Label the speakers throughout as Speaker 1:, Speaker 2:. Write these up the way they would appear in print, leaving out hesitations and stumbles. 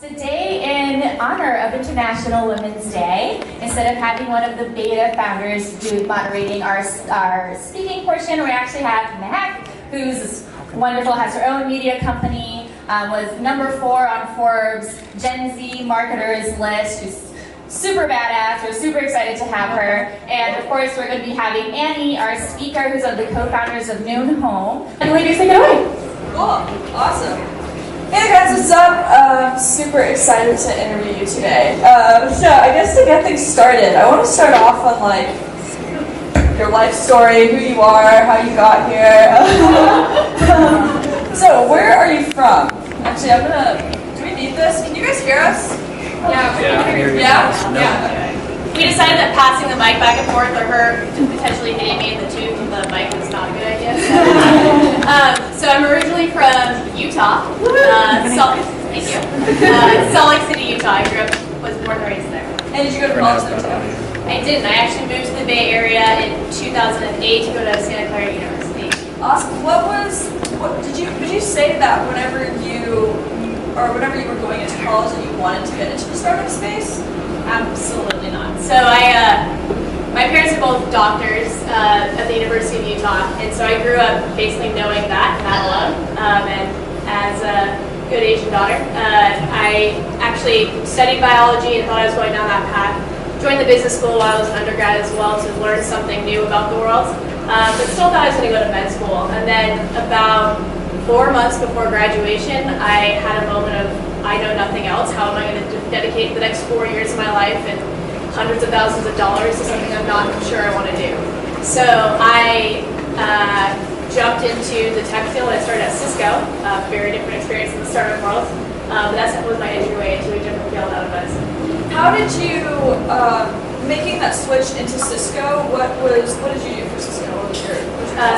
Speaker 1: Today, in honor of International Women's Day, instead of having one of the B8ta founders moderating our speaking portion, we actually have Mehak, who's wonderful, has her own media company, was #4 on Forbes Gen Z marketers list. She's super badass. We're super excited to have her. And of course, we're going to be having Annie, our speaker, who's one of the co-founders of Home. And ladies, take it away.
Speaker 2: Cool. Awesome. Hey guys, what's up? I'm super excited to interview you today. So I guess to get things started, I want to start off on like your life story, who you are, how you got here. So where are you from? Actually, do we need this? Can you guys hear us?
Speaker 3: Yeah.
Speaker 2: Yeah?
Speaker 3: We decided that passing the mic back and forth or her potentially hitting me in the tooth with the mic was not a good idea. So I'm originally from Utah. Thank you. Salt Lake City, Utah. Was born and raised there.
Speaker 2: And did you go to college there too?
Speaker 3: I didn't. I actually moved to the Bay Area in 2008 to go to Santa Clara University.
Speaker 2: Awesome. Would you say that whenever you were going into college that you wanted to get into the startup space?
Speaker 3: Absolutely not. So my parents are both doctors at the University of Utah, and so I grew up basically knowing that alone. And as a good Asian daughter, I actually studied biology and thought I was going down that path. Joined the business school while I was an undergrad as well to learn something new about the world, but still thought I was going to go to med school. And then about 4 months before graduation, I had a moment of, I know nothing else. How am I going to dedicate the next 4 years of my life and hundreds of thousands of dollars to something I'm not sure I want to do? So I jumped into the tech field. I started at Cisco, a very different experience in the startup world. But that was my entryway into a different field out of medicine.
Speaker 2: How did you, making that switch into Cisco, what did you do for Cisco?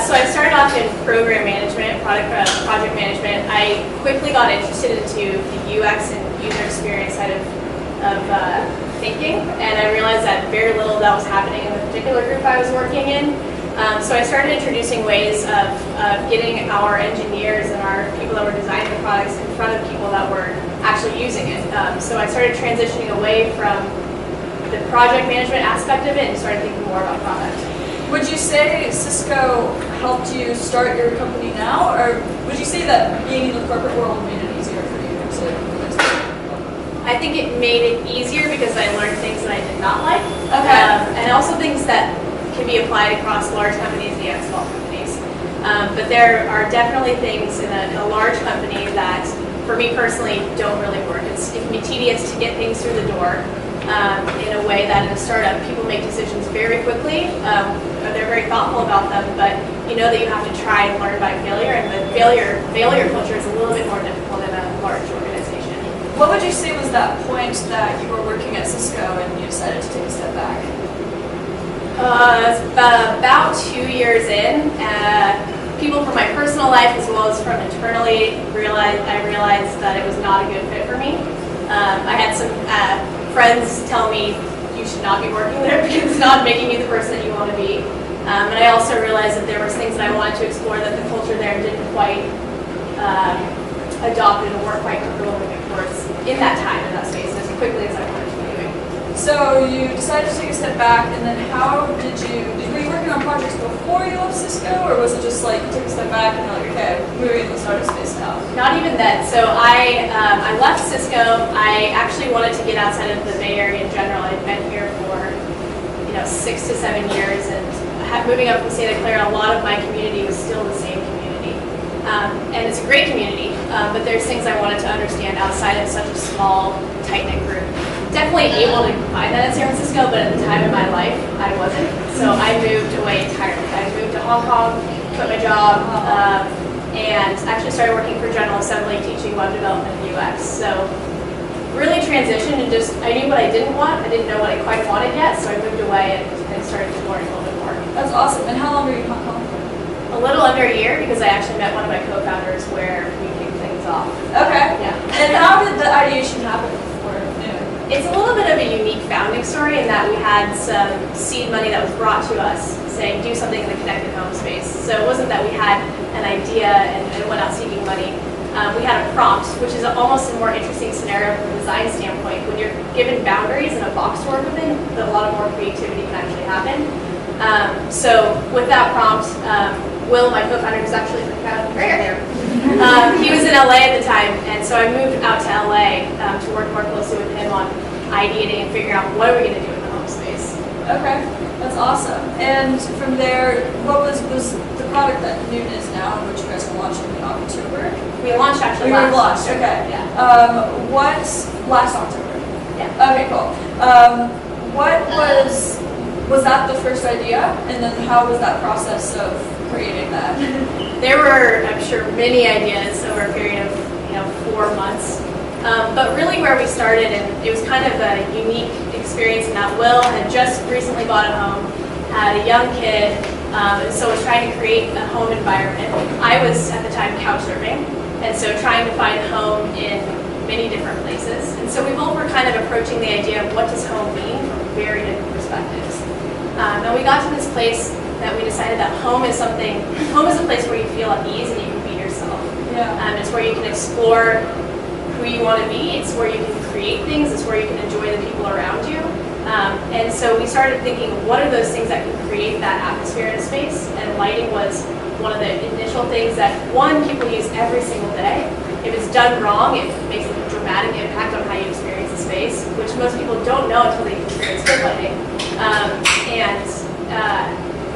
Speaker 3: So I started off in program management, project management. I quickly got interested into the UX and user experience side of thinking, and I realized that very little of that was happening in the particular group I was working in. So I started introducing ways of getting our engineers and our people that were designing the products in front of people that were actually using it. So I started transitioning away from the project management aspect of it and started thinking more about product.
Speaker 2: Would you say Cisco helped you start your company now, or would you say that being in the corporate world made it easier for you to
Speaker 3: I think it made it easier because I learned things that I did not like.
Speaker 2: Okay.
Speaker 3: And also things that can be applied across large companies and small companies. But there are definitely things in a large company that, for me personally, don't really work. It can be tedious to get things through the door in a way that in a startup, people make decisions very quickly. They're very thoughtful about them, but you know that you have to try and learn by failure, and the failure culture is a little bit more difficult in a large organization.
Speaker 2: What would you say was that point that you were working at Cisco and you decided to take a step back?
Speaker 3: About 2 years in, people from my personal life as well as from internally I realized that it was not a good fit for me. I had some friends tell me you should not be working there because it's not making you the person that you want to be. And I also realized that there were things that I wanted to explore that the culture there didn't quite adopt and weren't quite comfortable moving towards in that time, in that space, as quickly as I wanted to be doing.
Speaker 2: So you decided to take a step back, and then were you working on projects before you left Cisco, or was it just like you took a step back and you're like, okay, we're in the startup space now?
Speaker 3: Not even then. So I left Cisco. I actually wanted to get outside of the Bay Area in general. I'd been here for 6 to 7 years, and moving up from Santa Clara, a lot of my community was still the same community. And it's a great community, but there's things I wanted to understand outside of such a small, tight-knit group. Definitely able to find that in San Francisco, but at the time in my life, I wasn't. So I moved away entirely. I moved to Hong Kong, quit my job, and actually started working for General Assembly teaching web development and UX. So really transitioned and I knew what I didn't want. I didn't know what I quite wanted yet, so I moved away and started exploring a little bit more.
Speaker 2: That's awesome. And how long were you in Hong Kong for?
Speaker 3: A little under a year because I actually met one of my co-founders where we kicked things off.
Speaker 2: Okay.
Speaker 3: Yeah.
Speaker 2: And how did the ideation happen for Noon?
Speaker 3: It's a little bit of a unique founding story in that we had some seed money that was brought to us saying do something in the connected home space. So it wasn't that we had an idea and went out seeking money. We had a prompt, which is almost a more interesting scenario from a design standpoint. When you're given boundaries and a box to work within, a lot of more creativity can actually happen. So with that prompt, Will, my co-founder, who's actually right here, he was in LA at the time, and so I moved out to LA to work more closely with him on ideating and figuring out what are we going to do in the home space.
Speaker 2: Okay, that's awesome. And from there, what was the product that Noon is now, and which you guys are launching in October?
Speaker 3: We launched actually
Speaker 2: last
Speaker 3: October.
Speaker 2: Okay.
Speaker 3: Yeah.
Speaker 2: What last October?
Speaker 3: Yeah.
Speaker 2: Okay, cool. What was that the first idea, and then how was that process of creating that?
Speaker 3: There were, I'm sure, many ideas over a period of 4 months. But really where we started, and it was kind of a unique experience in that Will had just recently bought a home, had a young kid, and so was trying to create a home environment. I was at the time couch surfing, and so trying to find home in many different places. And so we both were kind of approaching the idea of what does home mean from very different perspectives. And we got to this place that we decided that home is a place where you feel at ease and you can be yourself.
Speaker 2: Yeah.
Speaker 3: It's where you can explore who you want to be. It's where you can create things. It's where you can enjoy the people around you. And so we started thinking, what are those things that can create that atmosphere in a space? And lighting was one of the initial things that, one, people use every single day. If it's done wrong, it makes a dramatic impact on how you experience the space, which most people don't know until they experience good lighting.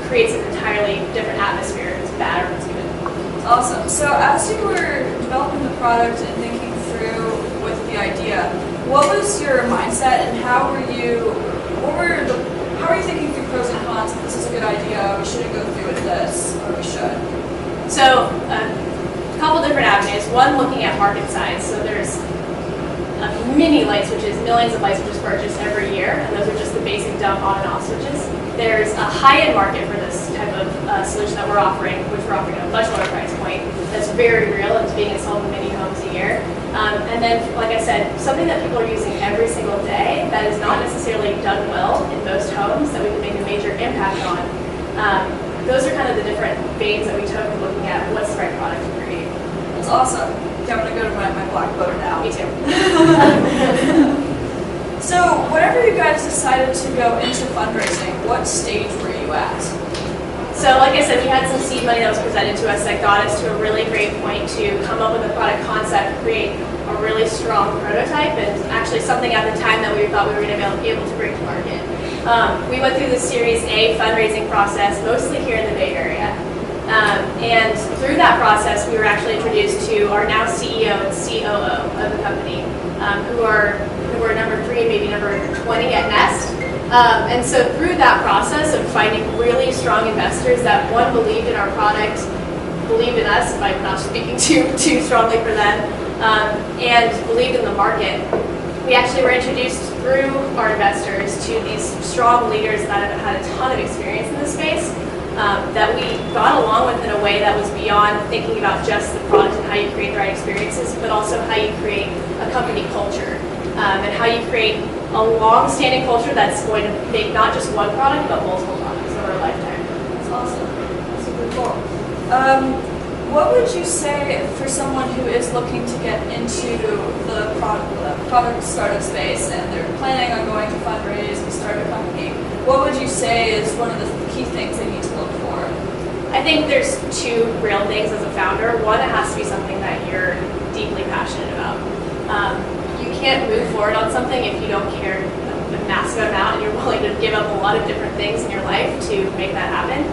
Speaker 3: Creates an entirely different atmosphere if it's bad or if it's good.
Speaker 2: Awesome. So as you were developing the product and thinking through with the idea, what was your mindset, and how are you thinking through pros and cons? If this is a good idea, we shouldn't go through with this, or we should.
Speaker 3: So a couple different avenues. One, looking at market size. So there's mini light switches, millions of light switches purchased every year, and those are just the basic dumb on and off switches. There's a high-end market for this type of solution that we're offering, which we're offering at a much lower price point. That's very real. It's being installed in many homes a year. And then, like I said, something that people are using every single day that is not necessarily done well in most homes that we can make a major impact on. Those are kind of the different veins that we took in looking at what's the right product to create.
Speaker 2: That's awesome. Yeah, I'm going to go to my black boat now.
Speaker 3: Me too.
Speaker 2: So, whenever you guys decided to go into fundraising, what stage were you at?
Speaker 3: So, like I said, we had some seed money that was presented to us that got us to a really great point to come up with a product concept, create a really strong prototype, and actually something at the time that we thought we were going to be able to bring to market. We went through the Series A fundraising process, mostly here in the Bay Area. And through that process, we were actually introduced to our now CEO and COO of the company, who were number 3, maybe number 20 at Nest. And so through that process of finding really strong investors that, one, believed in our product, believed in us, if I'm not speaking too strongly for them, and believed in the market, we actually were introduced through our investors to these strong leaders that have had a ton of experience in this space, that we got along with in a way that was beyond thinking about just the product and how you create the right experiences, but also how you create a company culture, and how you create a long-standing culture that's going to make not just one product, but multiple products over a lifetime.
Speaker 2: That's awesome. That's super cool. What would you say for someone who is looking to get into the product startup space and they're planning on going to fundraise and start a company? What would you say is one of the key things they need to look for?
Speaker 3: I think there's 2 real things as a founder. One, it has to be something that you're deeply passionate about. You can't move forward on something if you don't care a massive amount and you're willing to give up a lot of different things in your life to make that happen.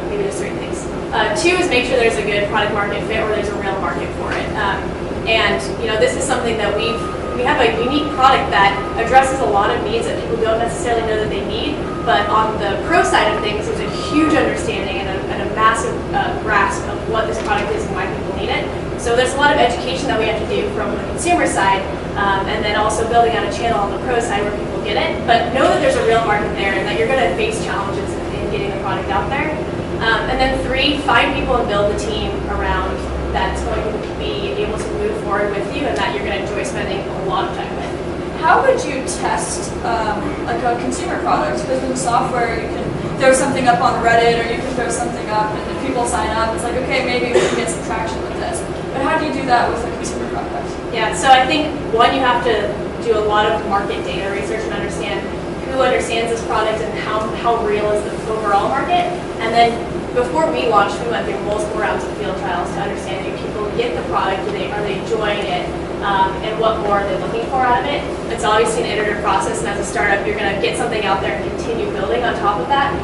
Speaker 3: Maybe there's 3 things. 2 is make sure there's a good product market fit or there's a real market for it. And this is something that we have a unique product that addresses a lot of needs that people don't necessarily know that they need, but on the pro side of things, there's a huge understanding and a massive grasp of what this product is and why people need it. So there's a lot of education that we have to do from the consumer side, and then also building out a channel on the pro side where people get it, but know that there's a real market there and that you're going to face challenges in getting the product out there. And then 3, find people and build the team around that's going to be able to move forward with you and that you're going to enjoy spending a lot of time with.
Speaker 2: How would you test like a consumer product? Because in software, you can throw something up on Reddit or you can throw something up and if people sign up, it's like, okay, maybe we can get some traction with this. But how do you do do that with a consumer product?
Speaker 3: Yeah, so I think one, you have to do a lot of market data research and understand who understands this product and how real is the overall market. And then before we launched, we went through multiple rounds of field trials to understand if people get the product, are they enjoying it, and what more are they looking for out of it. It's obviously an iterative process, and as a startup, you're going to get something out there and continue building on top of that.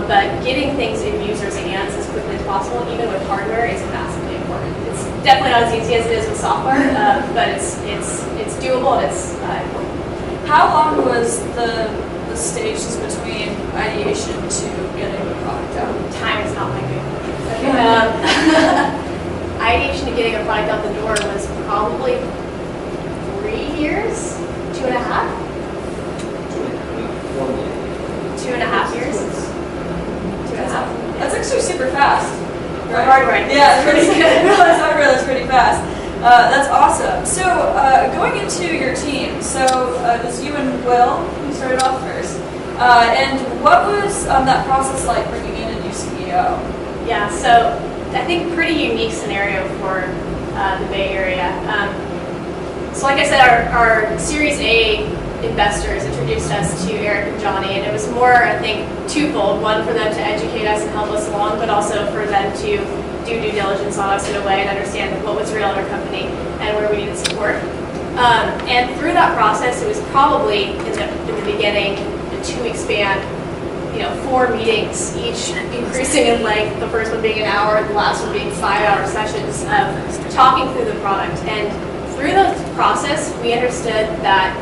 Speaker 3: But getting things in users' hands as quickly as possible, even with hardware, is massively important. It's definitely not as easy as it is with software, but it's doable and it's important.
Speaker 2: How long was the stages between ideation to getting the product out?
Speaker 3: Time is not my good. Ideation to getting a product out the door was probably 3 years, 2.5. 2.5 years. 2.5.
Speaker 2: That's actually super fast.
Speaker 3: Right? Hardware.
Speaker 2: Yeah, it's pretty good. I realized pretty fast. That's awesome. So going into your team, so it was you and Will who started off first. And what was that process like bringing in a new CEO?
Speaker 3: Yeah, so I think pretty unique scenario for the Bay Area. So like I said, our Series A investors introduced us to Eric and Johnny, and it was more, I think, twofold. One, for them to educate us and help us along, but also for them to do due diligence on us in a way and understand what was real in our company and where we needed support. And through that process, it was probably in the beginning, a 2-week span, 4 meetings, each increasing in length, the first one being an hour, the last one being 5-hour sessions of talking through the product. And through the process, we understood that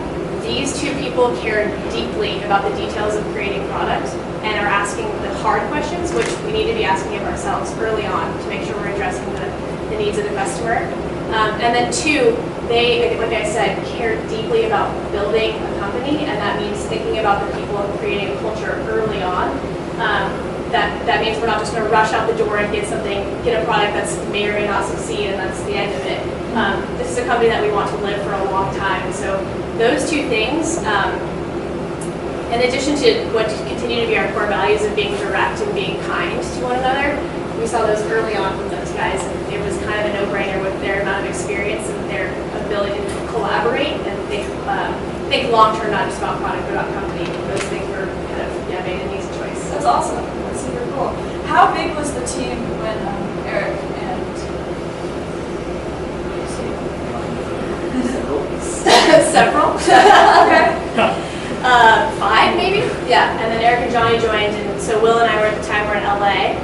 Speaker 3: these two people care deeply about the details of creating product and are asking the hard questions, which we need to be asking of ourselves early on to make sure we're addressing the needs of the customer. And then 2, they, like I said, care deeply about building a company, and that means thinking about the people and creating a culture early on. That means we're not just going to rush out the door and get a product that's may or may not succeed, and that's the end of it. This is a company that we want to live for a long time. And so those 2 things, in addition to what continue to be our core values of being direct and being kind to one another, we saw those early on from those guys, and it was kind of a no-brainer with their amount of experience and their ability to collaborate and think long-term, not just about product, but about company. Those things were kind of made an easy choice.
Speaker 2: That's awesome. That's super cool. How big was the team when Eric and
Speaker 3: several?
Speaker 2: Okay.
Speaker 3: 5 maybe? Yeah, and then Eric and Johnny joined, and so Will and I were at the time in LA.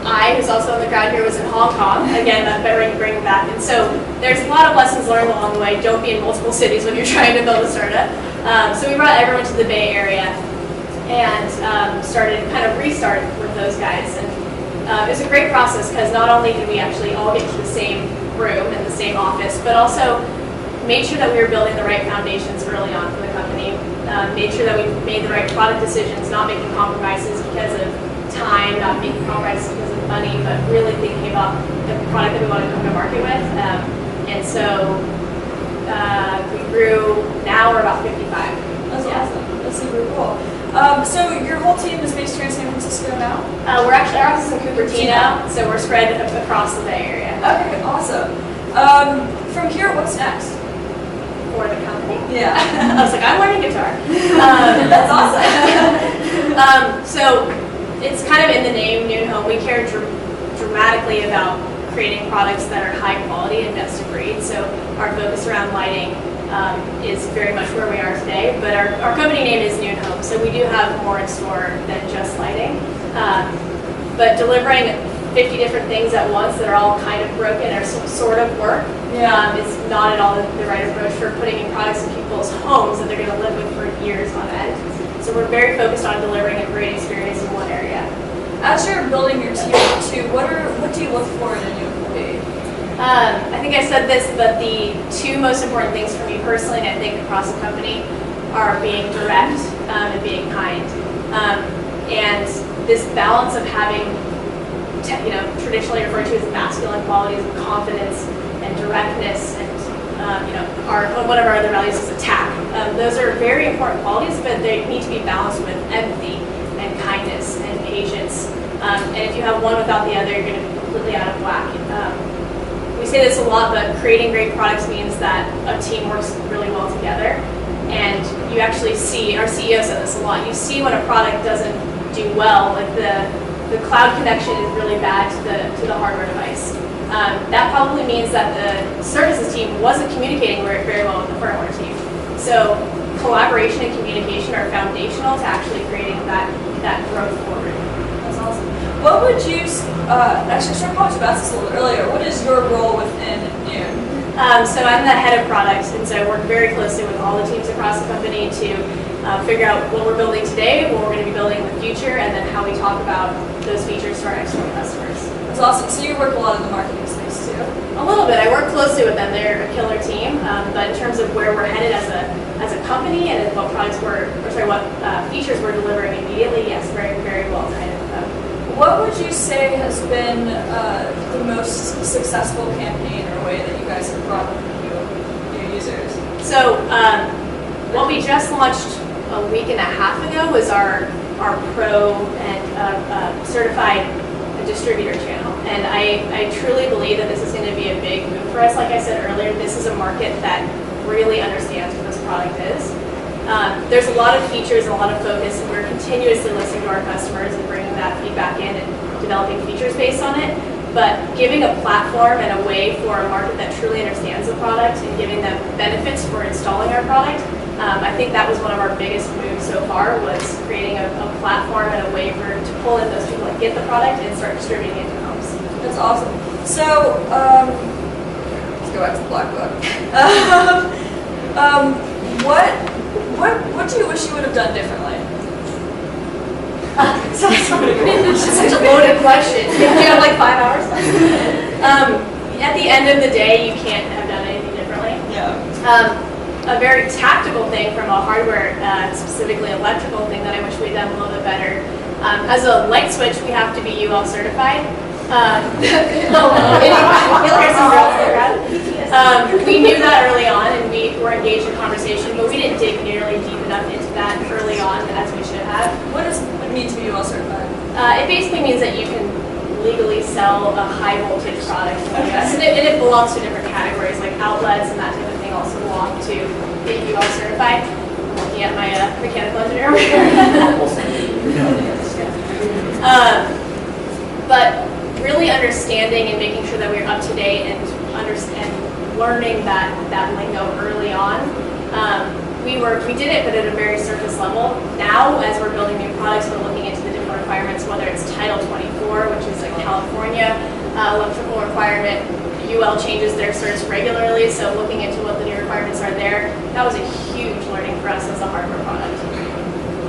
Speaker 3: I, who's also on the ground here, was in Hong Kong. Again, that bringing back. And so there's a lot of lessons learned along the way. Don't be in multiple cities when you're trying to build a startup. So we brought everyone to the Bay Area and restarted with those guys. And it was a great process because not only did we actually all get to the same room and the same office, but also made sure that we were building the right foundations early on for the company. Made sure that we made the right product decisions, not making compromises because of time, not making compromises because of money, but really thinking about the product that we want to come to market with. And so we grew, now we're about 55.
Speaker 2: That's awesome. That's super cool. So your whole team is based here in San Francisco now?
Speaker 3: We're actually, our office is in Cupertino, so we're spread across the Bay Area.
Speaker 2: Okay, awesome. From here, what's next?
Speaker 3: For the company?
Speaker 2: Yeah.
Speaker 3: I was like, I'm learning guitar.
Speaker 2: That's awesome.
Speaker 3: So it's kind of in the name, Noon Home. We care dramatically about creating products that are high quality and best of breed. So our focus around lighting is very much where we are today. But our company name is Noon Home, so we do have more in store than just lighting. But delivering 50 different things at once that are all kind of broken or sort of work is not at all the right approach for putting in products in people's homes that they're going to live with for years on end. So we're very focused on delivering a great experience in one area.
Speaker 2: As you're building your team too, what do you look for in a new employee?
Speaker 3: I think I said this, but the 2 most important things for me personally, and I think across the company, are being direct and being kind. And this balance of having traditionally referred to as masculine qualities of confidence and directness and one of our other values is attack. Those are very important qualities, but they need to be balanced with empathy and kindness and patience. And if you have one without the other, you're going to be completely out of whack. We we say this a lot, but creating great products means that a team works really well together. And you actually see, our CEO said this a lot, you see when a product doesn't do well, like the cloud connection is really bad to the hardware device. That probably means that the services team wasn't communicating very well with the firmware team. So collaboration and communication are foundational to actually creating that growth forward.
Speaker 2: That's awesome. What would you, actually, I talked about this a little bit earlier. What is your role within Noon?
Speaker 3: So I'm the head of products, and so I work very closely with all the teams across the company to figure out what we're building today, what we're going to be building in the future, and then how we talk about those features to our external customers.
Speaker 2: That's awesome. So you work a lot in the marketing space too?
Speaker 3: A little bit. I work closely with them. They're a killer team, but in terms of where we're headed as a company and what what features we're delivering immediately, yes, very, very well tied in with them.
Speaker 2: What would you say has been the most successful campaign or way that you guys have brought new users?
Speaker 3: So what we just launched a week and a half ago was our pro and certified distributor channel. And I truly believe that this is going to be a big move for us. Like I said earlier, this is a market that really understands what this product is. There's a lot of features and a lot of focus, and we're continuously listening to our customers and bringing that feedback in and developing features based on it. But giving a platform and a way for a market that truly understands the product and giving them benefits for installing our product, I think that was one of our biggest moves so far, was creating a platform and a way to pull in those people that get the product and start distributing it to homes.
Speaker 2: That's awesome. So, let's go back to the black book. What do you wish you would have done differently?
Speaker 3: Such a loaded question. Do you have like 5 hours? At the end of the day, you can't have done anything differently.
Speaker 2: Yeah.
Speaker 3: A very tactical thing from a hardware, specifically electrical thing that I wish we'd done a little bit better. As a light switch, we have to be UL certified. We knew that early on, and we were engaged in conversation, but we didn't dig nearly deep enough into that early on as we should have.
Speaker 2: What does it mean to be UL certified?
Speaker 3: It basically means that you can legally sell a high voltage product in the US, and it belongs to different categories, like outlets and that type of thing also belong to being UL certified. I'm looking at my mechanical engineer over here. But really understanding and making sure that we're up to date and learning that lingo early on. We did it, but at a very surface level. Now, as we're building new products, we're looking into the different requirements, whether it's Title 24, which is a California electrical requirement. UL changes their certs regularly, so looking into what the new requirements are there, that was a huge learning for us as a hardware product.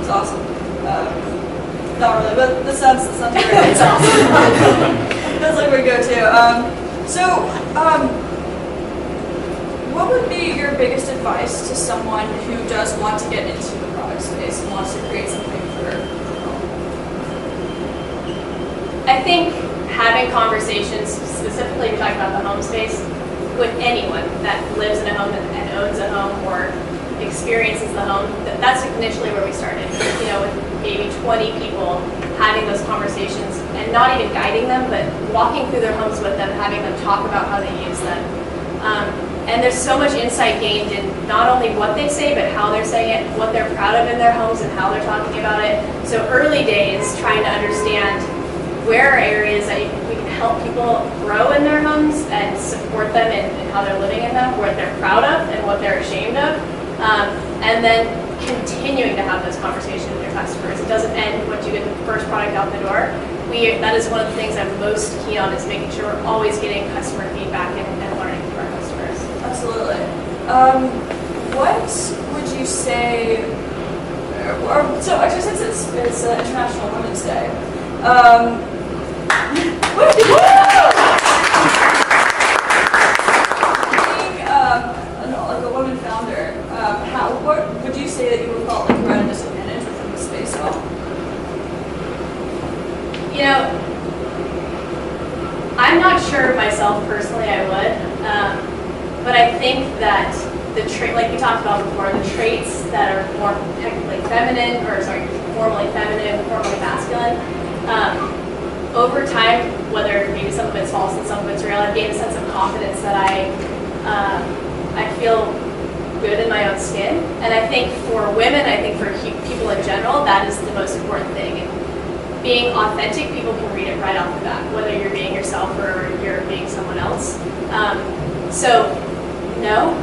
Speaker 2: It's awesome. Not really, but this sounds great.
Speaker 3: It's awesome.
Speaker 2: That's like we go to. What would be your biggest advice to someone who does want to get into the product space and wants to create something for home?
Speaker 3: I think having conversations, specifically we're talking about the home space, with anyone that lives in a home and owns a home or experiences the home, that's initially where we started. With maybe 20 people having those conversations and not even guiding them, but walking through their homes with them, having them talk about how they use them. And there's so much insight gained in not only what they say, but how they're saying it, what they're proud of in their homes, and how they're talking about it. So early days, trying to understand where are areas that we can help people grow in their homes and support them in how they're living in them, what they're proud of and what they're ashamed of. And then continuing to have those conversations with your customers. It doesn't end once you get the first product out the door. That is one of the things I'm most keen on, is making sure we're always getting customer feedback and learning from our customers.
Speaker 2: Absolutely. What would you say, so actually since it's International Women's Day, like a woman founder, what would you say that you were felt like you were at a disadvantage within the space at all?
Speaker 3: I'm not sure myself personally I would, but I think that like we talked about before, the traits that are more technically feminine, formally feminine, formally masculine, over time, whether maybe some of it's false and some of it's real, I've gained a sense of confidence that I feel good in my own skin. And I think for women, I think for people in general, that is the most important thing. And being authentic, people can read it right off the bat, whether you're being yourself or you're being someone else. So, no.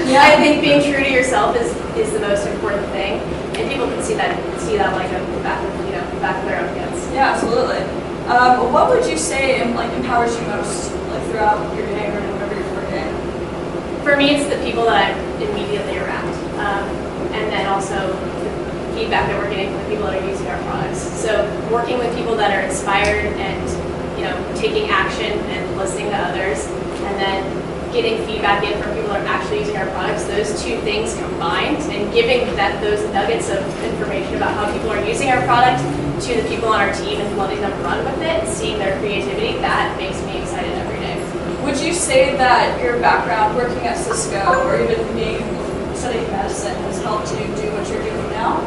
Speaker 3: Yeah. I think being true to yourself is the most important thing, and people can see that like at the back of their own hands.
Speaker 2: Yeah, absolutely. What would you say empowers you most throughout your day or whenever you're working?
Speaker 3: For me, it's the people that I'm immediately around, and then also the feedback that we're getting from the people that are using our products. So working with people that are inspired and taking action and listening to others, and then getting feedback in from people that are actually using our products, those two things combined, and giving those nuggets of information about how people are using our product to the people on our team and letting them run with it and seeing their creativity, that makes me excited every day.
Speaker 2: Would you say that your background working at Cisco or even studying medicine has helped you do what you're doing now?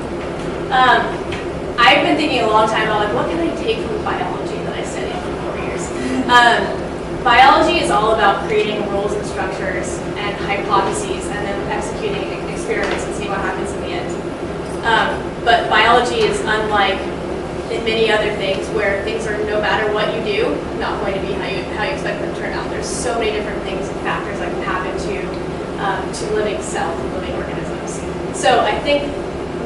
Speaker 3: I've been thinking a long time about what can I take from biology that I studied for 4 years. Biology is all about creating rules and structures and hypotheses and then executing experiments and seeing what happens in the end. But biology is unlike in many other things where things are, no matter what you do, not going to be how you expect them to turn out. There's so many different things and factors that can happen to living cells and living organisms. So I think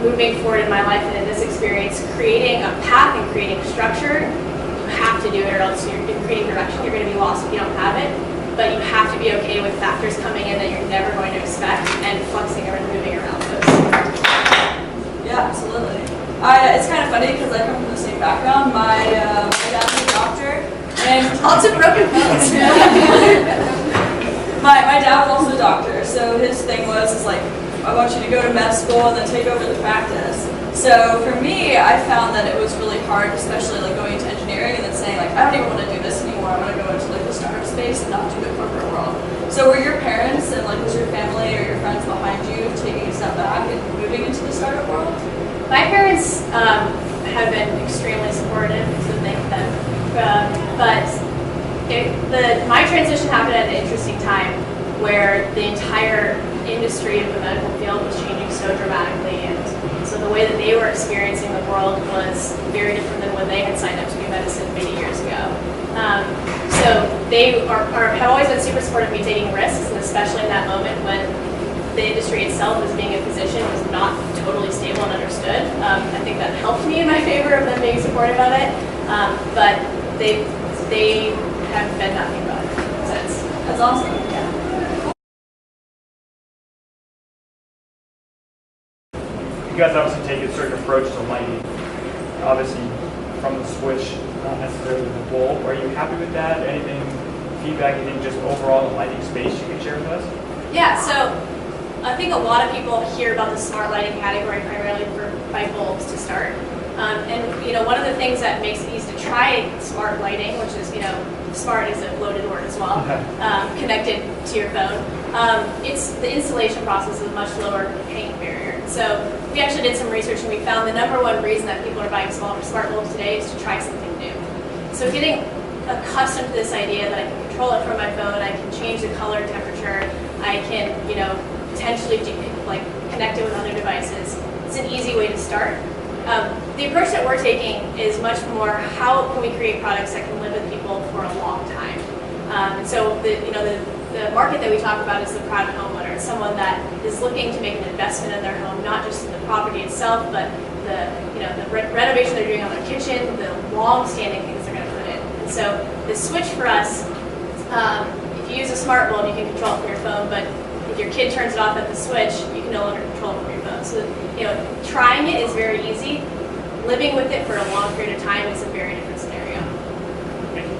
Speaker 3: moving forward in my life and in this experience, creating a path and creating structure, you have to do it or else you're creating direction. You're going to be lost if you don't have it. But you have to be okay with factors coming in that you're never going to expect and flexing and moving around those.
Speaker 2: Yeah, absolutely. It's kind of funny because I come from the same background. My dad's a doctor, and
Speaker 3: Lots of broken bones.
Speaker 2: my dad was also a doctor, so his thing was I want you to go to med school and then take over the practice. So for me, I found that it was really hard, especially going into engineering and then saying I don't even want to do this anymore. I want to go into the startup space and not do the corporate world. So were your parents and was your family or your friends behind you taking a step back and moving into the startup world?
Speaker 3: My parents have been extremely supportive, so thank them. But my transition happened at an interesting time where the entire industry of the medical field was changing so dramatically, and so the way that they were experiencing the world was very different than when they had signed up to do medicine many years ago. So they have always been super supportive of me taking risks, and especially in that moment when the industry itself as being a physician was not totally stable and understood. I think that helped me in my favor of them being supportive of it. But they have been nothing but since.
Speaker 2: That's awesome.
Speaker 3: Yeah.
Speaker 4: You guys obviously take a certain approach to lighting. Obviously, from the switch, not necessarily the bulb. Are you happy with that? Anything, feedback, you think just overall the lighting space you can share with us?
Speaker 3: Yeah, so I think a lot of people hear about the smart lighting category primarily by bulbs to start. And one of the things that makes it easy to try smart lighting, which is, smart is a loaded word as well, connected to your phone. It's the installation process is a much lower paying barrier. So we actually did some research and we found the number one reason that people are buying smart bulbs today is to try something new. So getting accustomed to this idea that I can control it from my phone, I can change the color temperature, I can, potentially connect it with other devices. It's an easy way to start. The approach that we're taking is much more how can we create products that can live with people for a long time. So the market that we talk about is the private homeowner. It's someone that is looking to make an investment in their home, not just in the property itself, but the renovation they're doing on their kitchen, the long-standing things they're going to put in. And so the switch for us, if you use a smart bulb, you can control it from your phone, but if your kid turns it off at the switch, you can no longer control it from your phone. So, trying it is very easy. Living with it for a long period of time is a very different scenario.
Speaker 4: Thank you.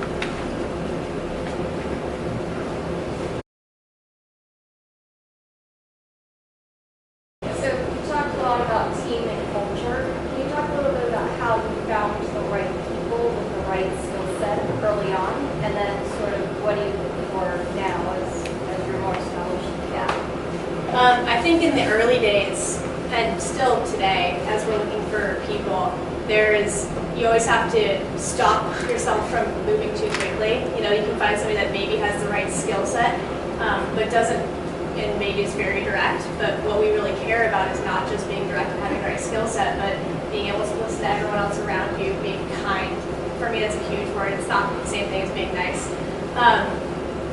Speaker 5: So you talked a lot about team and culture. Can you talk a little bit about how you found the right people with the right skill set early on, and then sort of what do you look for now as you're more established? Yeah.
Speaker 3: I think in the early days, and still today, as we're looking for people, there is, you always have to stop yourself from moving too quickly. You know, you can find somebody that maybe has the right skill set, but doesn't, and maybe is very direct. But what we really care about is not just being direct and having the right skill set, but being able to listen to everyone else around you, being kind. For me, that's a huge word. It's not the same thing as being nice.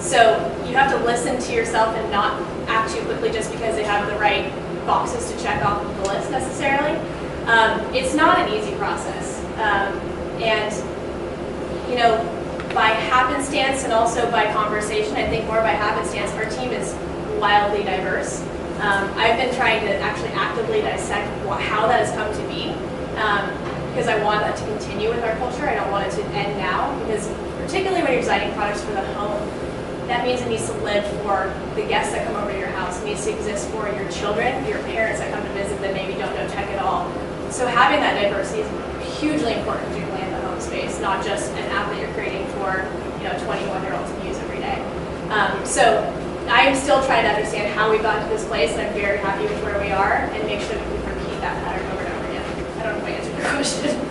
Speaker 3: So you have to listen to yourself and not act too quickly just because they have the right boxes to check off the list necessarily. It's not an easy process. And, you know, by happenstance and also by conversation, I think more by happenstance, our team is wildly diverse. I've been trying to actually actively dissect how that has come to be, because I want that to continue with our culture. I don't want it to end now, because particularly when you're designing products for the home, that means it needs to live for the guests that come over to your house. It needs to exist for your children, your parents that come to visit that maybe don't know tech at all. So having that diversity is hugely important to land the home space, not just an app that you're creating for 21-year-olds to use every day. So I am still trying to understand how we got to this place, and I'm very happy with where we are, and make sure that we can repeat that pattern over and over again. I don't know if I answered your question.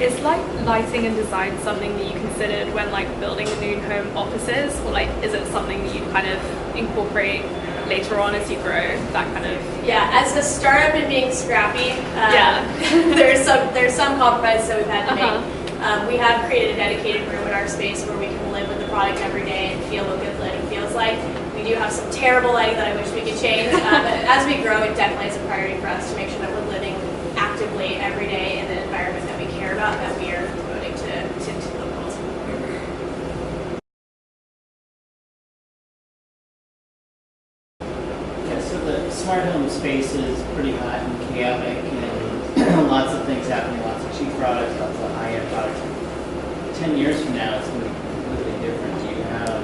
Speaker 6: Is like lighting and design something that you considered when like building the new home offices, or like is it something that you kind of incorporate later on as you grow? That kind of
Speaker 3: as a startup and being scrappy, there's some compromises that we've had to make. We have created a dedicated room in our space where we can live with the product every day and feel what good lighting feels like. We do have some terrible lighting that I wish we could change. But as we grow, it definitely is a priority for us to make sure that we're living actively every day in the environment that we care about, that we are devoting to the world.
Speaker 7: Yeah, so the smart home space is pretty hot and chaotic, and lots of things happening, lots of cheap products, lots of high-end products. 10 years from now, it's going to be completely different. Do you have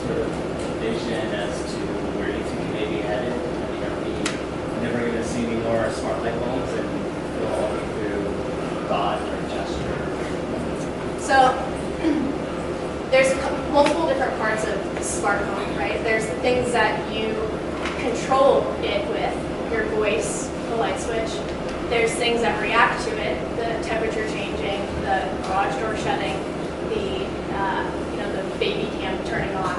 Speaker 7: sort of a vision as to where you think you may be headed? I mean, are we never going to see any more smart light bulbs and go all the way through thought or gesture?
Speaker 3: So there's multiple different parts of smart home, right? There's the things that you control it with, your voice, the light switch. There's things that react to it, the temperature changing, the garage door shutting, the the baby cam turning on.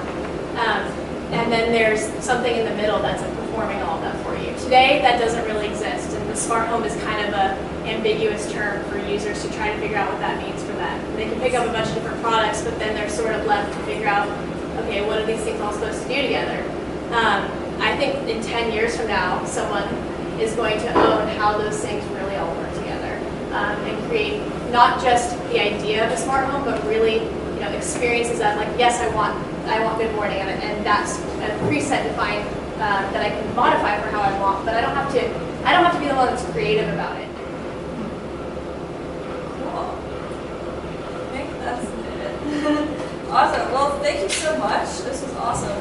Speaker 3: And then there's something in the middle that's performing all of that for you. Today, that doesn't really exist, and the smart home is kind of an ambiguous term for users to try to figure out what that means for them. They can pick up a bunch of different products, but then they're sort of left to figure out, okay, what are these things all supposed to do together? I think in 10 years from now, someone is going to own how those things really all work together, and create not just the idea of a smart home, but really experiences that, like, yes, I want good morning, and that's a preset defined that I can modify for how I want, but I don't have to be the one that's creative about it.
Speaker 2: Cool. I think that's it. Awesome. Well, thank you so much. This was awesome.